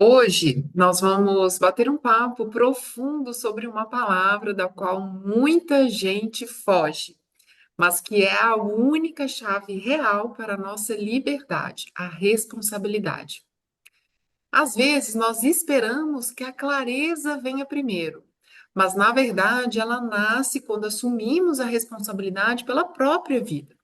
Hoje nós vamos bater um papo profundo sobre uma palavra da qual muita gente foge, mas que é a única chave real para a nossa liberdade, a responsabilidade. Às vezes nós esperamos que a clareza venha primeiro, mas na verdade ela nasce quando assumimos a responsabilidade pela própria vida.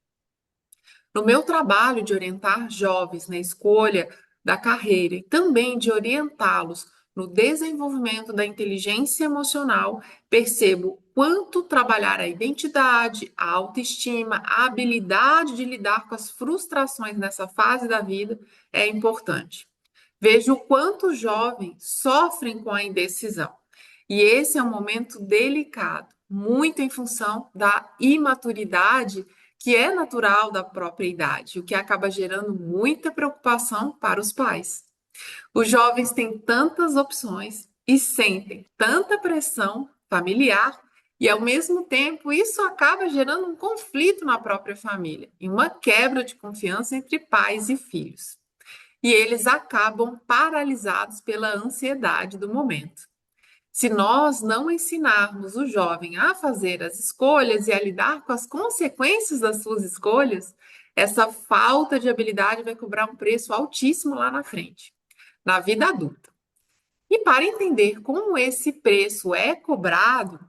No meu trabalho de orientar jovens na escolha da carreira e também de orientá-los no desenvolvimento da inteligência emocional, percebo quanto trabalhar a identidade, a autoestima, a habilidade de lidar com as frustrações nessa fase da vida é importante. Vejo o quanto os jovens sofrem com a indecisão. E esse é um momento delicado, muito em função da imaturidade que é natural da própria idade, o que acaba gerando muita preocupação para os pais. Os jovens têm tantas opções e sentem tanta pressão familiar, e ao mesmo tempo isso acaba gerando um conflito na própria família e uma quebra de confiança entre pais e filhos. E eles acabam paralisados pela ansiedade do momento. Se nós não ensinarmos o jovem a fazer as escolhas e a lidar com as consequências das suas escolhas, essa falta de habilidade vai cobrar um preço altíssimo lá na frente, na vida adulta. E para entender como esse preço é cobrado,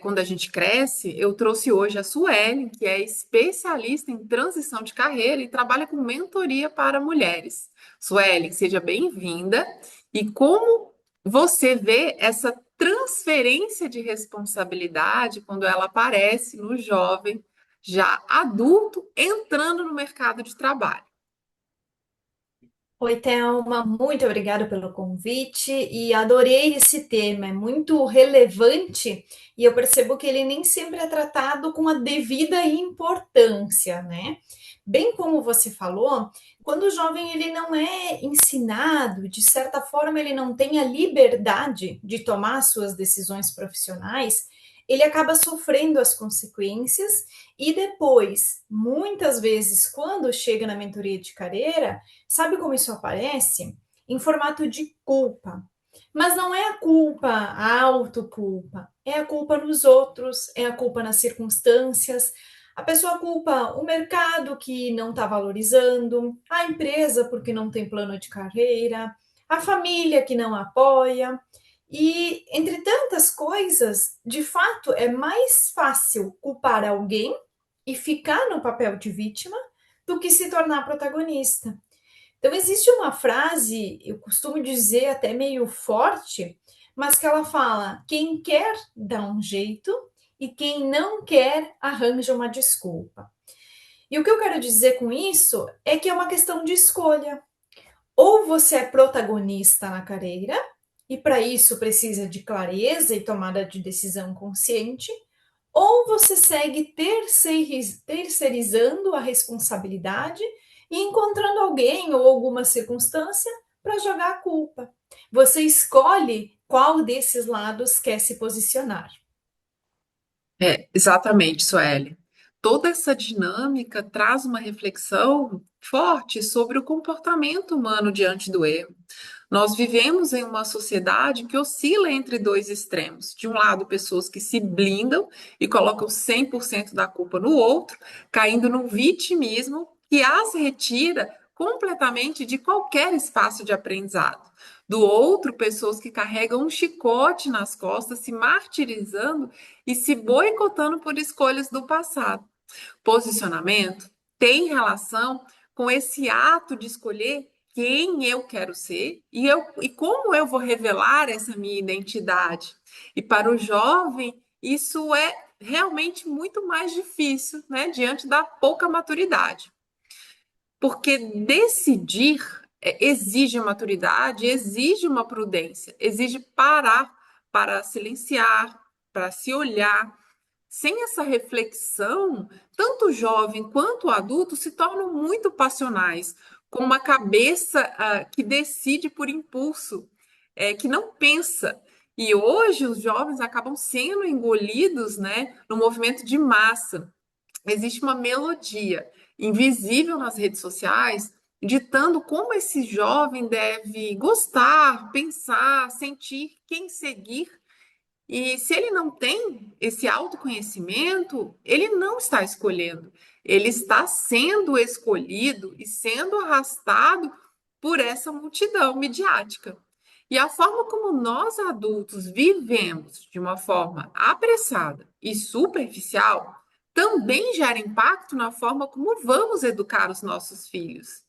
quando a gente cresce, eu trouxe hoje a Suelen, que é especialista em transição de carreira e trabalha com mentoria para mulheres. Suelen, seja bem-vinda. E como você vê essa transferência de responsabilidade quando ela aparece no jovem já adulto entrando no mercado de trabalho? Oi, Thelma, muito obrigada pelo convite e adorei esse tema, é muito relevante e eu percebo que ele nem sempre é tratado com a devida importância, né? Bem como você falou, quando o jovem ele não é ensinado, de certa forma ele não tem a liberdade de tomar suas decisões profissionais, ele acaba sofrendo as consequências e depois, muitas vezes, quando chega na mentoria de carreira, sabe como isso aparece? Em formato de culpa. Mas não é a culpa, a autoculpa. É a culpa nos outros, é a culpa nas circunstâncias. A pessoa culpa o mercado que não está valorizando, a empresa porque não tem plano de carreira, a família que não apoia. E entre tantas coisas, de fato, é mais fácil culpar alguém e ficar no papel de vítima do que se tornar protagonista. Então, existe uma frase, eu costumo dizer até meio forte, mas que ela fala: quem quer dá um jeito e quem não quer arranja uma desculpa. E o que eu quero dizer com isso é que é uma questão de escolha. Ou você é protagonista na carreira, e para isso precisa de clareza e tomada de decisão consciente, ou você segue terceirizando a responsabilidade e encontrando alguém ou alguma circunstância para jogar a culpa. Você escolhe qual desses lados quer se posicionar. Exatamente, Sueli. Toda essa dinâmica traz uma reflexão forte sobre o comportamento humano diante do erro. Nós vivemos em uma sociedade que oscila entre dois extremos. De um lado, pessoas que se blindam e colocam 100% da culpa no outro, caindo no vitimismo que as retira completamente de qualquer espaço de aprendizado. Do outro, pessoas que carregam um chicote nas costas, se martirizando e se boicotando por escolhas do passado. Posicionamento tem relação com esse ato de escolher quem eu quero ser e como eu vou revelar essa minha identidade. E para o jovem, isso é realmente muito mais difícil, né, diante da pouca maturidade. Porque decidir exige maturidade, exige uma prudência, exige parar para silenciar, para se olhar. Sem essa reflexão, tanto o jovem quanto o adulto se tornam muito passionais, com uma cabeça que decide por impulso, que não pensa. E hoje os jovens acabam sendo engolidos, né, no movimento de massa. Existe uma melodia invisível nas redes sociais ditando como esse jovem deve gostar, pensar, sentir, quem seguir. E se ele não tem esse autoconhecimento, ele não está escolhendo, ele está sendo escolhido e sendo arrastado por essa multidão midiática. E a forma como nós adultos vivemos de uma forma apressada e superficial também gera impacto na forma como vamos educar os nossos filhos.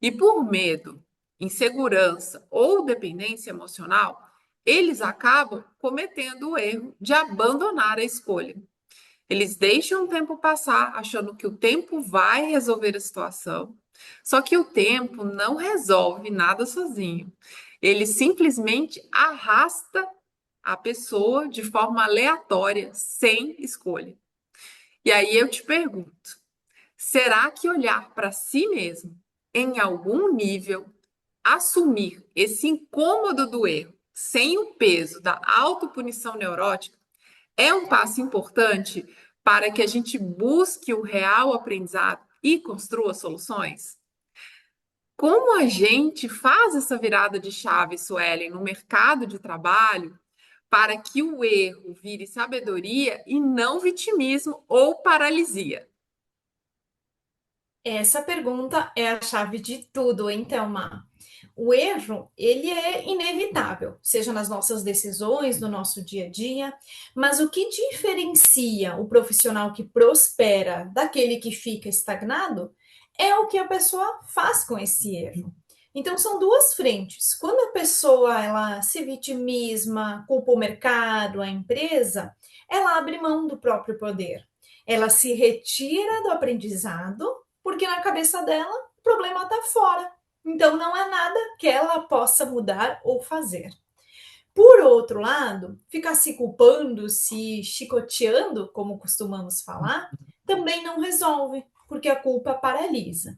E por medo, insegurança ou dependência emocional, eles acabam cometendo o erro de abandonar a escolha. Eles deixam o tempo passar, achando que o tempo vai resolver a situação. Só que o tempo não resolve nada sozinho. Ele simplesmente arrasta a pessoa de forma aleatória, sem escolha. E aí eu te pergunto: será que olhar para si mesmo, em algum nível, assumir esse incômodo do erro, sem o peso da autopunição neurótica, é um passo importante para que a gente busque o real aprendizado e construa soluções? Como a gente faz essa virada de chave, Suelen, no mercado de trabalho, para que o erro vire sabedoria e não vitimismo ou paralisia? Essa pergunta é a chave de tudo, hein, Thelma? O erro, ele é inevitável, seja nas nossas decisões, no nosso dia a dia, mas o que diferencia o profissional que prospera daquele que fica estagnado é o que a pessoa faz com esse erro. Então são duas frentes. Quando a pessoa ela se vitimiza, culpa o mercado, a empresa, ela abre mão do próprio poder. Ela se retira do aprendizado porque na cabeça dela o problema está fora. Então não é nada que ela possa mudar ou fazer. Por outro lado, ficar se culpando, se chicoteando, como costumamos falar, também não resolve, porque a culpa paralisa.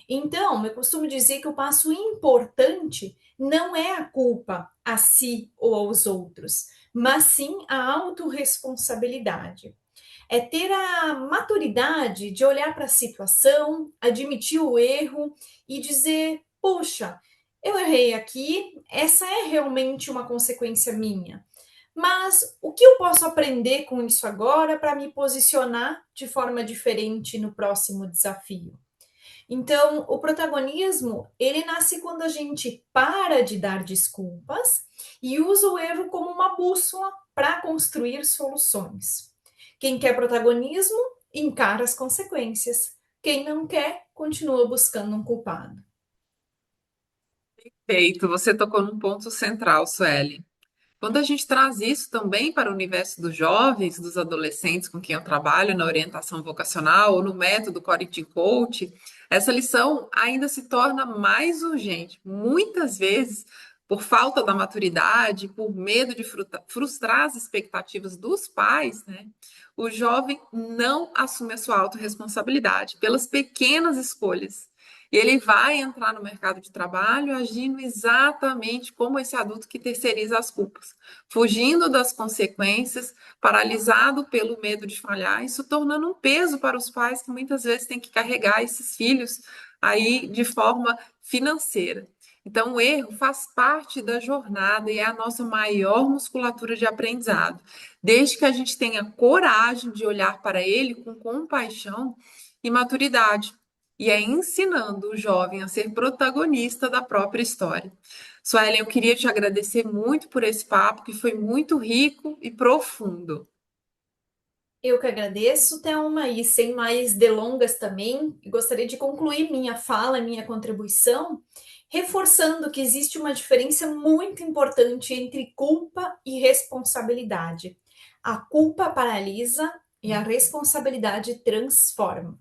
Então, eu costumo dizer que o passo importante não é a culpa a si ou aos outros, mas sim a autorresponsabilidade. É ter a maturidade de olhar para a situação, admitir o erro e dizer: puxa, eu errei aqui, essa é realmente uma consequência minha. Mas o que eu posso aprender com isso agora para me posicionar de forma diferente no próximo desafio? Então, o protagonismo, ele nasce quando a gente para de dar desculpas e usa o erro como uma bússola para construir soluções. Quem quer protagonismo, encara as consequências. Quem não quer, continua buscando um culpado. Feito, você tocou num ponto central, Sueli. Quando a gente traz isso também para o universo dos jovens, dos adolescentes com quem eu trabalho na orientação vocacional ou no método Coaching Coach, essa lição ainda se torna mais urgente. Muitas vezes, por falta da maturidade, por medo de frustrar as expectativas dos pais, né? O jovem não assume a sua autorresponsabilidade pelas pequenas escolhas. E ele vai entrar no mercado de trabalho agindo exatamente como esse adulto que terceiriza as culpas, fugindo das consequências, paralisado pelo medo de falhar, isso tornando um peso para os pais que muitas vezes têm que carregar esses filhos aí de forma financeira. Então, o erro faz parte da jornada e é a nossa maior musculatura de aprendizado. Desde que a gente tenha coragem de olhar para ele com compaixão e maturidade. E é ensinando o jovem a ser protagonista da própria história. Suelen, eu queria te agradecer muito por esse papo, que foi muito rico e profundo. Eu que agradeço, Thelma, e sem mais delongas também, gostaria de concluir minha fala, minha contribuição, reforçando que existe uma diferença muito importante entre culpa e responsabilidade. A culpa paralisa e a responsabilidade transforma.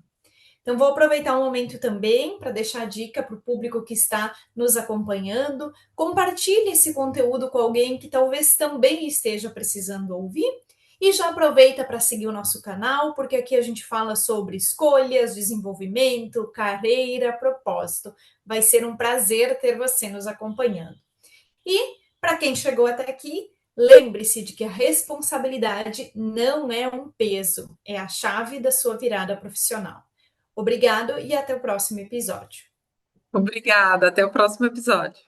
Então, vou aproveitar o momento também para deixar a dica para o público que está nos acompanhando. Compartilhe esse conteúdo com alguém que talvez também esteja precisando ouvir. E já aproveita para seguir o nosso canal, porque aqui a gente fala sobre escolhas, desenvolvimento, carreira, propósito. Vai ser um prazer ter você nos acompanhando. E, para quem chegou até aqui, lembre-se de que a responsabilidade não é um peso, é a chave da sua virada profissional. Obrigado e até o próximo episódio. Obrigada, até o próximo episódio.